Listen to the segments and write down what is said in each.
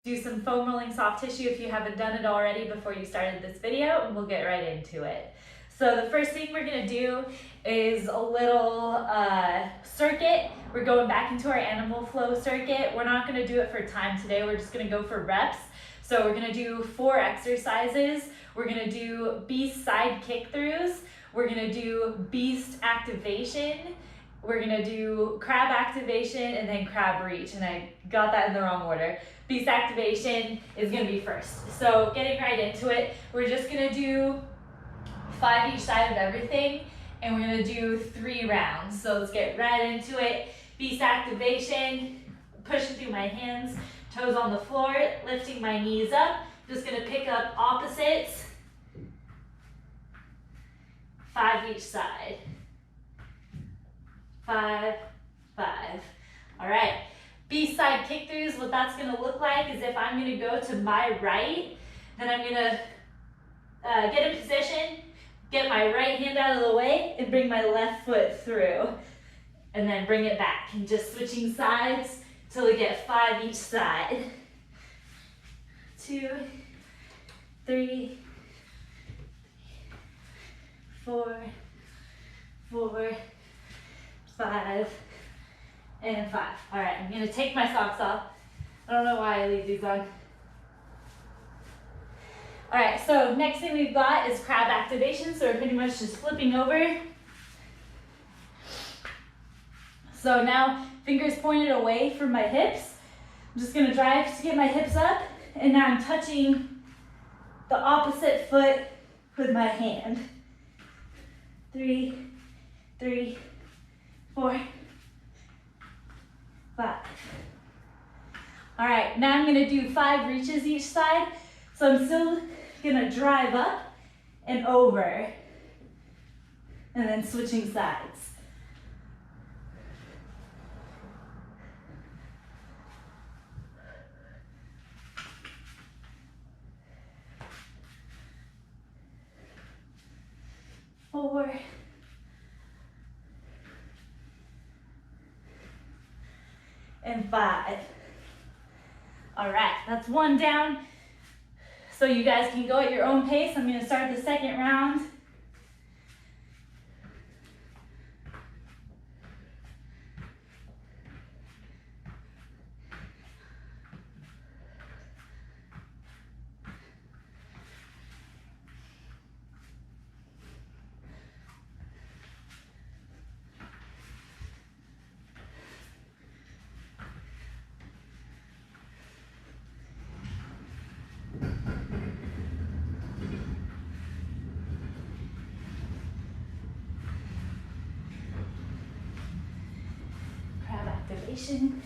Do some foam rolling soft tissue if you haven't done it already before you started this video, and we'll get right into it. So the first thing we're gonna do is a little circuit. We're going back into our animal flow circuit. We're not gonna do it for time today, we're just gonna go for reps. So we're gonna do 4 exercises. We're gonna do beast side kick throughs. We're gonna do beast activation. We're gonna do crab activation and then crab reach, and I got that in the wrong order. Beast activation is gonna be first. So getting right into it, we're just gonna do 5 each side of everything, and we're gonna do 3 rounds. So let's get right into it. Beast activation, pushing through my hands, toes on the floor, lifting my knees up. Just gonna pick up opposites, 5 each side. 5, 5. All right, beast side kick throughs, what that's gonna look like is if I'm gonna go to my right, then I'm gonna get in position, get my right hand out of the way, and bring my left foot through. And then bring it back, and just switching sides till we get 5 each side. 2, 3, 4, 4, 5, and 5. All right, I'm gonna take my socks off. I don't know why I leave these on. All right, so next thing we've got is crab activation. So we're pretty much just flipping over. So now fingers pointed away from my hips. I'm just gonna drive to get my hips up, and now I'm touching the opposite foot with my hand. 3, 3, 4, 5. All right, now I'm gonna do 5 reaches each side. So I'm still gonna drive up and over, and then switching sides. Four, and 5. All right, that's 1 down. So you guys can go at your own pace. I'm gonna start the second round. Crab activation.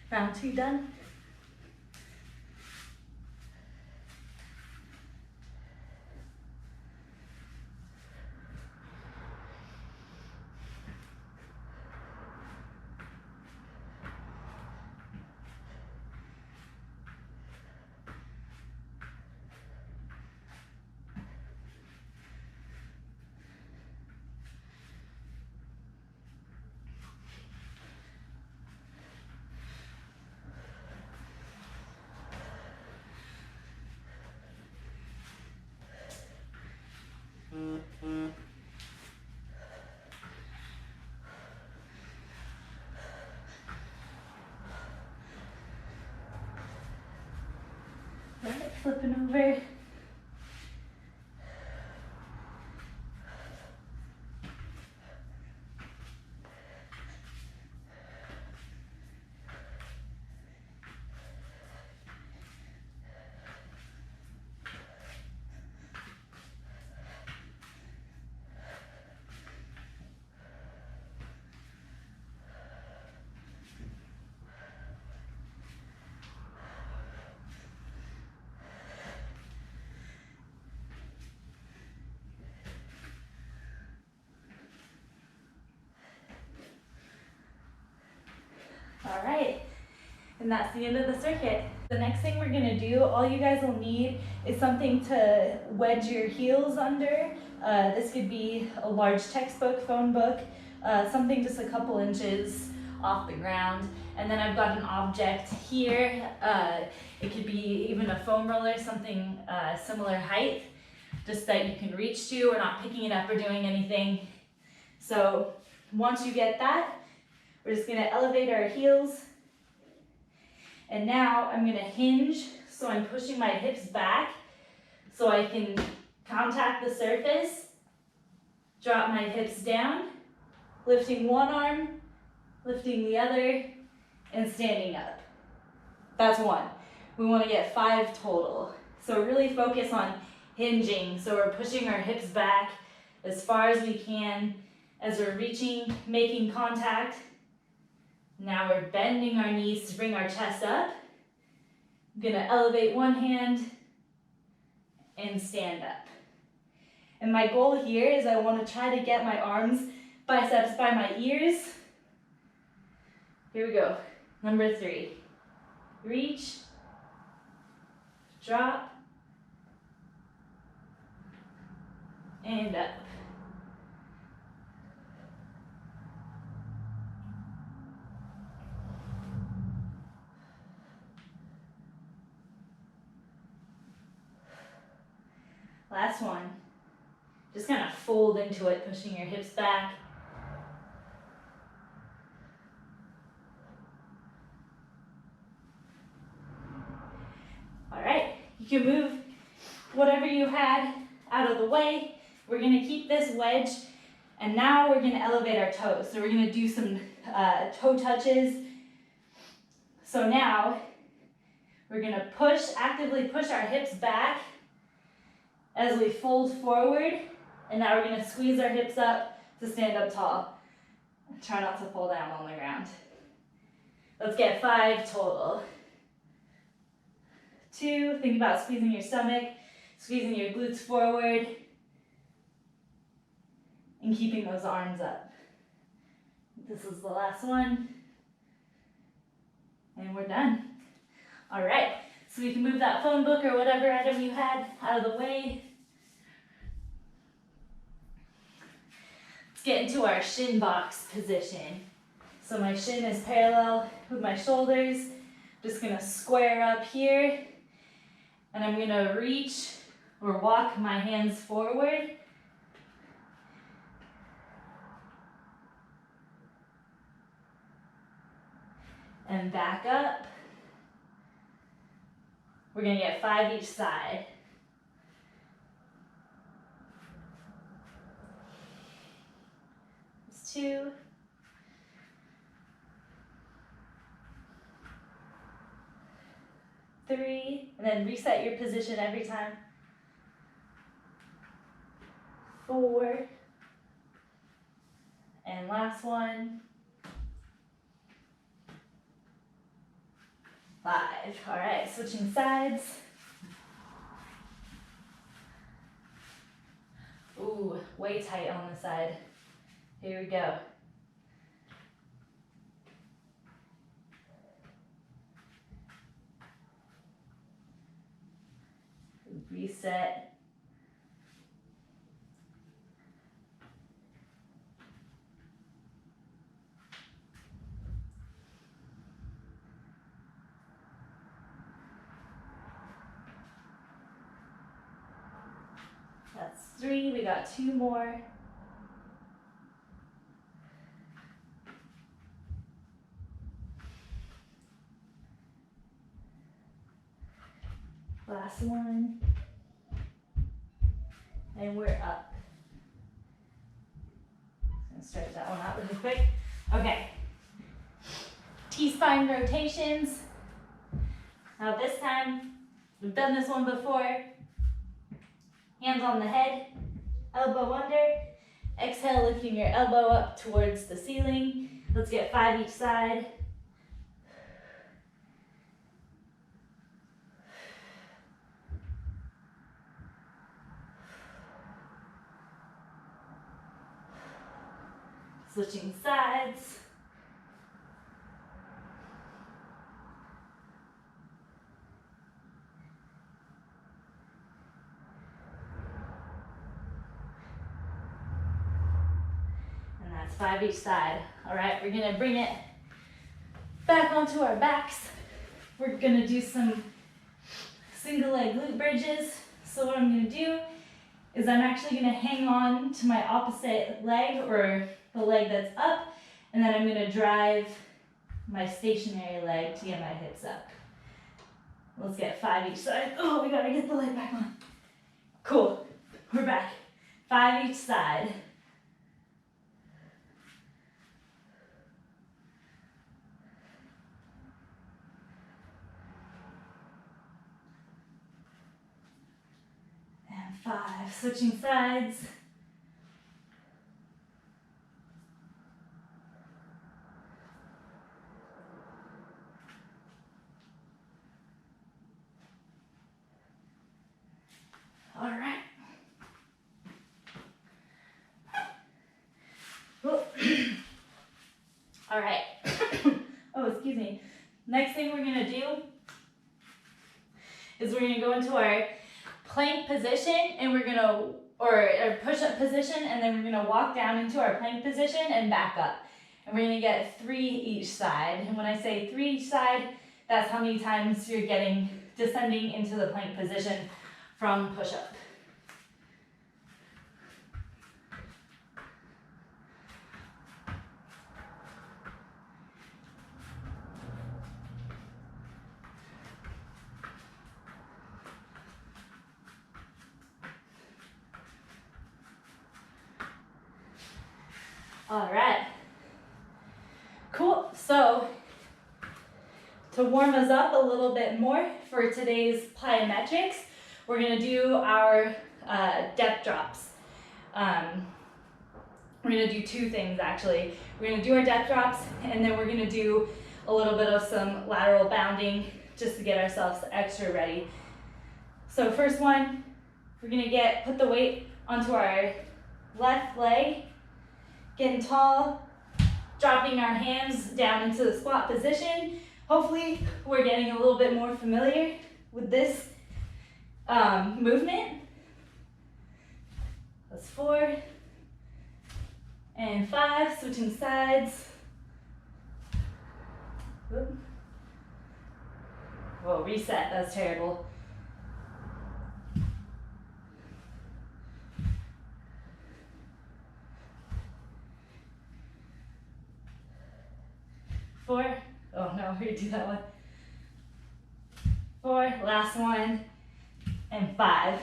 Round 2 done. All right, flipping over. All right, and that's the end of the circuit. The next thing we're gonna do, all you guys will need is something to wedge your heels under. This could be a large textbook, phone book, something just a couple inches off the ground. And then I've got an object here. It could be even a foam roller, something similar height, just that you can reach to. We're not picking it up or doing anything. So once you get that, we're just gonna elevate our heels. And now I'm gonna hinge, so I'm pushing my hips back so I can contact the surface, drop my hips down, lifting one arm, lifting the other, and standing up. That's one. We wanna get 5 total. So really focus on hinging. So we're pushing our hips back as far as we can as we're reaching, making contact. Now we're bending our knees to bring our chest up. I'm gonna elevate one hand and stand up. And my goal here is I wanna try to get my arms, biceps by my ears. Here we go. Number 3. Reach, drop, and up. Last one. Just kind of fold into it, pushing your hips back. All right, you can move whatever you had out of the way. We're gonna keep this wedge, and now we're gonna elevate our toes. So we're gonna do some toe touches. So now we're gonna actively push our hips back as we fold forward, and now we're gonna squeeze our hips up to stand up tall. Try not to fall down on the ground. Let's get 5 total. 2, think about squeezing your stomach, squeezing your glutes forward, and keeping those arms up. This is the last one, and we're done. All right, so we can move that phone book or whatever item you had out of the way. Let's get into our shin box position. So my shin is parallel with my shoulders. Just gonna square up here, and I'm gonna reach or walk my hands forward. And back up. We're gonna get 5 each side. That's 2. 3, and then reset your position every time. 4, and last one. 5. All right, switching sides. Ooh, way tight on the side. Here we go. Reset. That's 3, we got 2 more. Last one. And we're up. Gonna stretch that one out really quick. Okay. T-spine rotations. Now this time, we've done this one before. Hands on the head, elbow under. Exhale, lifting your elbow up towards the ceiling. Let's get 5 each side. Switching sides. 5 each side. All right, we're gonna bring it back onto our backs. We're gonna do some single leg glute bridges. So what I'm gonna do is I'm actually gonna hang on to my opposite leg, or the leg that's up, and then I'm gonna drive my stationary leg to get my hips up. Let's get 5 each side. Oh, we gotta get the leg back on. Cool, we're back. 5 each side. And 5, switching sides. All right. All right. Oh, excuse me. Next thing we're gonna do is we're gonna go into our plank position, and we're gonna, or push-up position, and then we're gonna walk down into our plank position and back up. And we're gonna get 3 each side. And when I say 3 each side, that's how many times you're descending into the plank position from push-up. All right, cool. So to warm us up a little bit more for today's plyometrics, we're gonna do our depth drops. We're gonna do 2 things actually. We're gonna do our depth drops, and then we're gonna do a little bit of some lateral bounding just to get ourselves extra ready. So first one, we're gonna put the weight onto our left leg, getting tall, dropping our hands down into the squat position. Hopefully we're getting a little bit more familiar with this movement. That's 4 and 5, switching sides. Whoop. Whoa, reset, that's terrible. Four. Oh no, we do that one. 4, last one, and 5.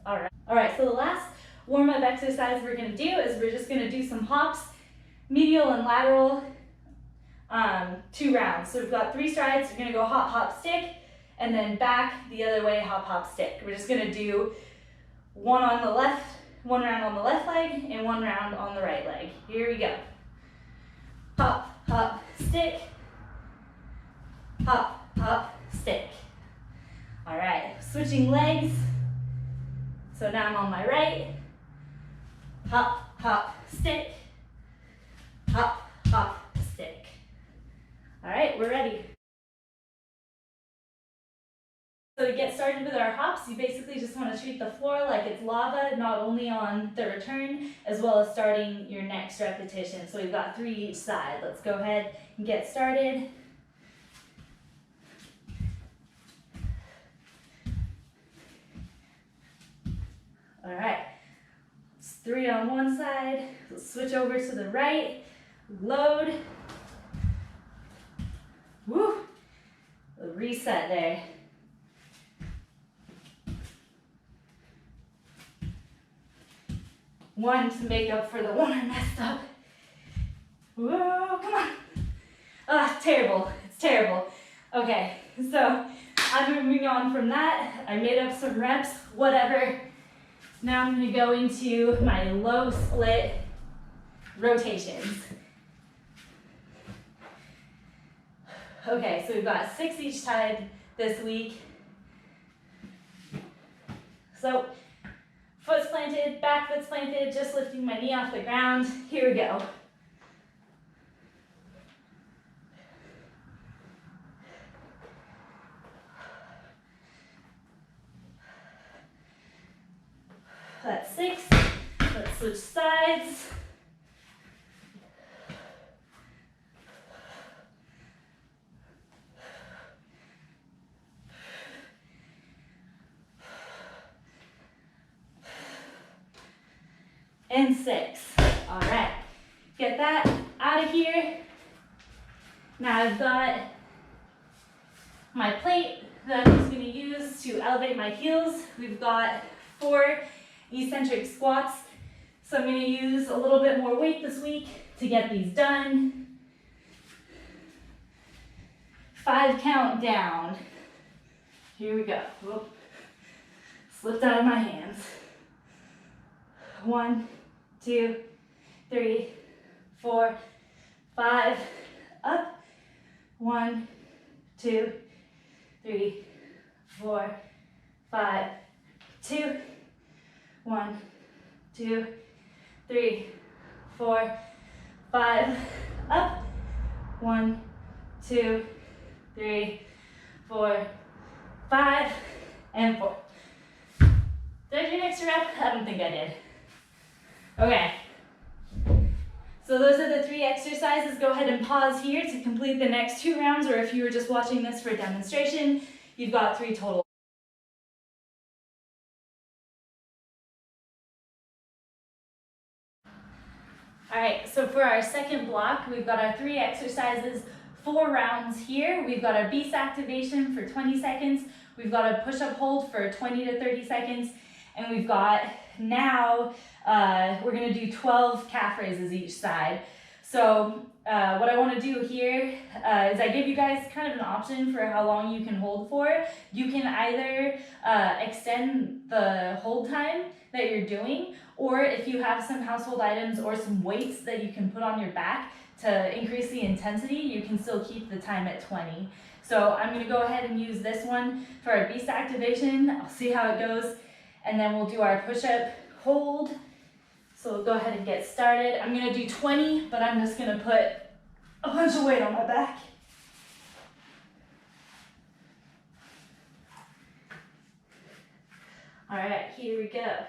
All right, so the last warm-up exercise we're gonna do is we're just gonna do some hops, medial and lateral, 2 rounds. So we've got 3 strides. We're gonna go hop, hop, stick, and then back the other way, hop, hop, stick. We're just gonna do 1 round on the left leg and 1 round on the right leg. Here we go. Hop, hop, stick, hop, hop, stick. All right, switching legs. So now I'm on my right. Hop, hop, stick, hop, hop, stick. All right, we're ready. So to get started with our hops, you basically just want to treat the floor like it's lava, not only on the return, as well as starting your next repetition. So we've got 3 each side. Let's go ahead and get started. All right, it's 3 on one side. Let's switch over to the right, load. Woo, a reset there. One to make up for the one I messed up. Whoa, come on. Ah, terrible, it's terrible. Okay, so I'm moving on from that. I made up some reps, whatever. Now I'm gonna go into my low split rotations. Okay, so we've got 6 each side this week. So, foot's planted, back foot's planted, just lifting my knee off the ground. Here we go. That's 6. Let's switch sides. and 6. All right, get that out of here. Now I've got my plate that I'm just gonna use to elevate my heels. We've got 4 eccentric squats. So I'm gonna use a little bit more weight this week to get these done. 5 count down. Here we go. Whoop. Slipped out of my hands. 1, 2, 3, 4, 5. Up. 1, 2, 3, 4, 5. 2. 1, 2, 3, 4, 5. Up. 1, 2, 3, 4, 5, and 4. Did I do an extra rep? I don't think I did. Okay. So those are the 3 exercises. Go ahead and pause here to complete the next 2 rounds, or if you were just watching this for a demonstration, you've got 3 total. All right, so for our second block, we've got our 3 exercises, 4 rounds here. We've got our beast activation for 20 seconds. We've got a push-up hold for 20 to 30 seconds. And we've got now, we're gonna do 12 calf raises each side. So what I wanna do here is I give you guys kind of an option for how long you can hold for. You can either extend the hold time that you're doing, or if you have some household items or some weights that you can put on your back to increase the intensity, you can still keep the time at 20. So I'm gonna go ahead and use this one for our beast activation. I'll see how it goes, and then we'll do our push-up hold. So we'll go ahead and get started. I'm gonna do 20, but I'm just gonna put a bunch of weight on my back. All right, here we go.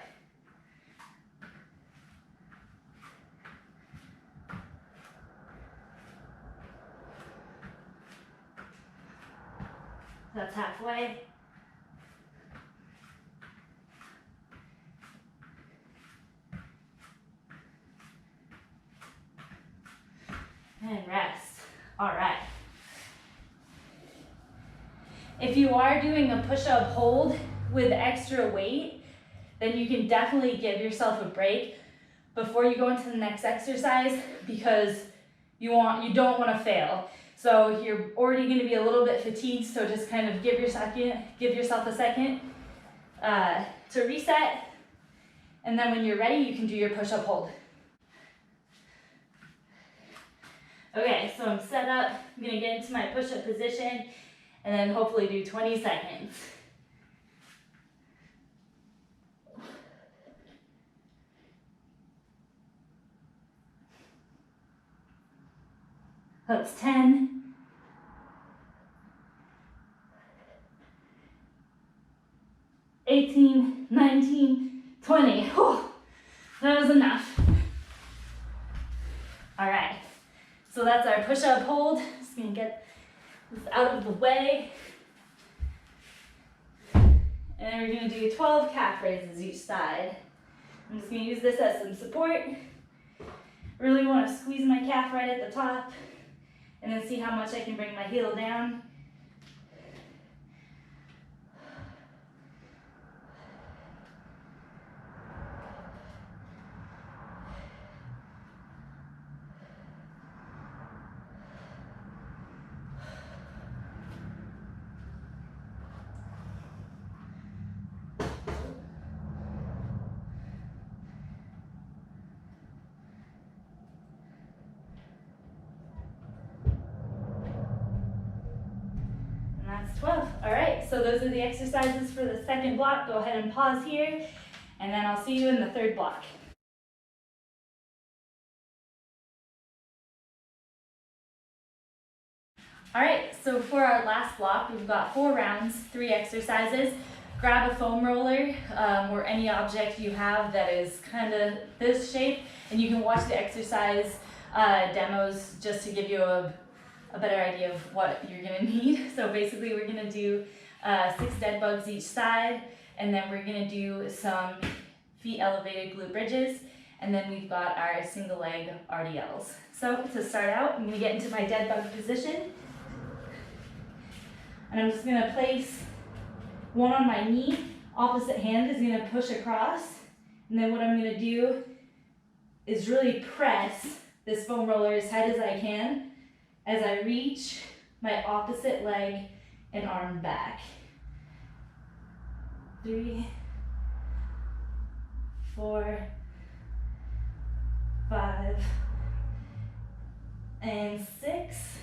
That's halfway. And rest. All right. If you are doing a push-up hold with extra weight, then you can definitely give yourself a break before you go into the next exercise, because you don't want to fail. So you're already going to be a little bit fatigued, so just kind of give yourself a second to reset, and then when you're ready, you can do your push-up hold. Okay, so I'm set up. I'm going to get into my push-up position and then hopefully do 20 seconds. That's 10. 18, 19, 20. Whew, that was enough. All right, so that's our push-up hold. Just gonna get this out of the way. And then we're gonna do 12 calf raises each side. I'm just gonna use this as some support. Really wanna squeeze my calf right at the top, and then see how much I can bring my heel down. That's 12. All right, so those are the exercises for the second block. Go ahead and pause here, and then I'll see you in the third block. All right, so for our last block, we've got 4 rounds, 3 exercises. Grab a foam roller or any object you have that is kind of this shape, and you can watch the exercise demos just to give you a better idea of what you're gonna need. So basically we're gonna do 6 dead bugs each side, and then we're gonna do some feet elevated glute bridges, and then we've got our single leg RDLs. So to start out, I'm gonna get into my dead bug position. And I'm just gonna place one on my knee, opposite hand is gonna push across. And then what I'm gonna do is really press this foam roller as tight as I can as I reach my opposite leg and arm back. 3, 4, 5, and 6.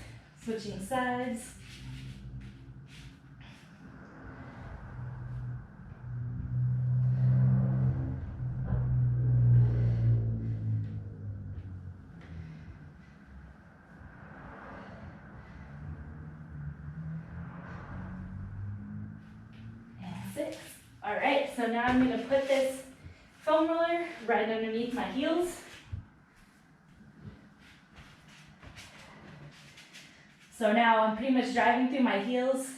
Switching sides. And 6. All right, so now I'm going to put this foam roller right underneath my heels. So now I'm pretty much driving through my heels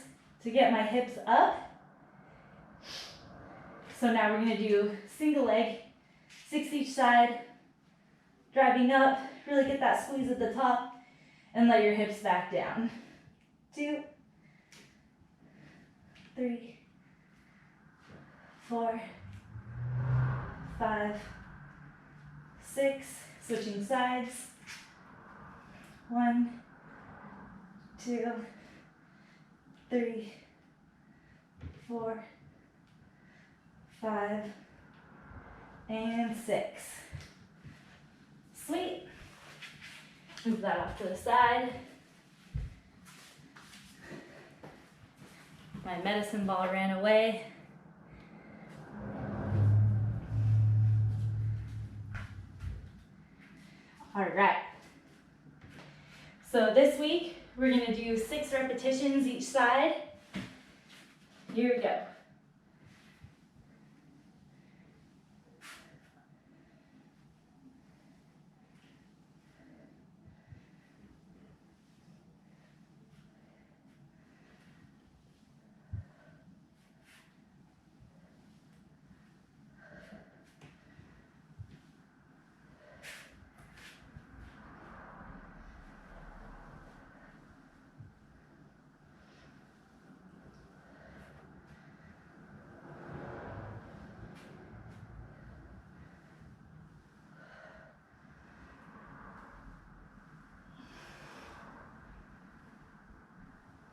to get my hips up. So now we're going to do single leg, 6 each side, driving up, really get that squeeze at the top, and let your hips back down. 2, 3, 4, 5, 6, switching sides. 1, 2, 3, 4, 5, and 6. Sweet. Move that off to the side. My medicine ball ran away. All right. So this week, we're gonna do 6 repetitions each side. Here we go.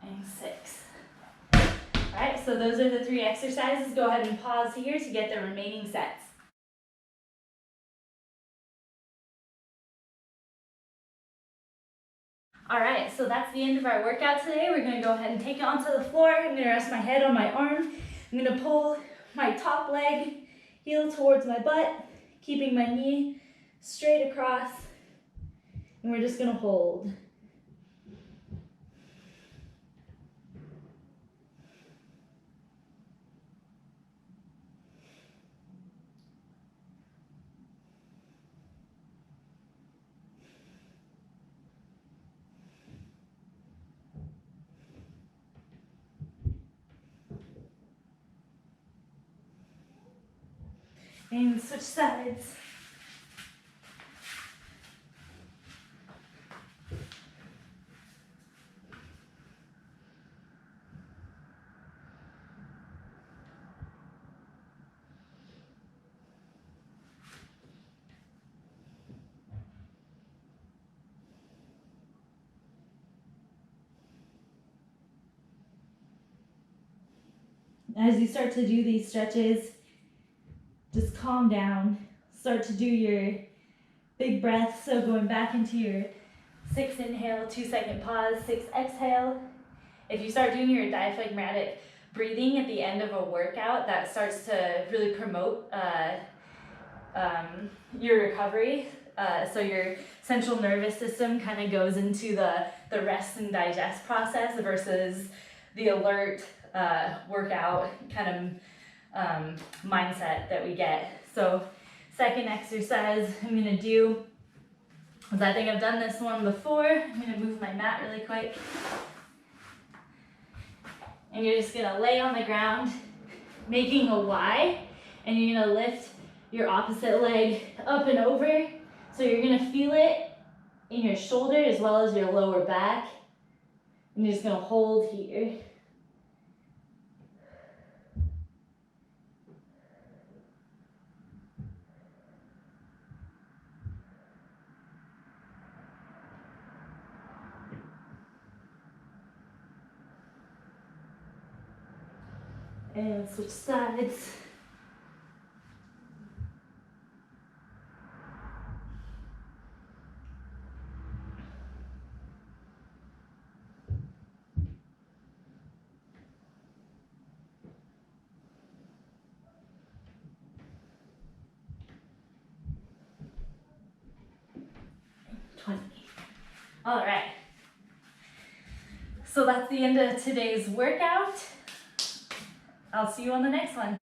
And 6. All right, so those are the 3 exercises. Go ahead and pause here to get the remaining sets. All right, so that's the end of our workout today. We're gonna go ahead and take it onto the floor. I'm gonna rest my head on my arm. I'm gonna pull my top leg heel towards my butt, keeping my knee straight across, and we're just gonna hold. And switch sides. As you start to do these stretches, just calm down. Start to do your big breaths. So going back into your 6 inhale, 2 second pause, 6 exhale. If you start doing your diaphragmatic breathing at the end of a workout, that starts to really promote your recovery. So your central nervous system kind of goes into the rest and digest process versus the alert workout kind of mindset that we get. So second exercise I'm gonna do is, I think I've done this one before. I'm gonna move my mat really quick. And you're just gonna lay on the ground, making a Y, and you're gonna lift your opposite leg up and over. So you're gonna feel it in your shoulder as well as your lower back. And you're just gonna hold here. And switch sides. All right. So that's the end of today's workout. I'll see you on the next one.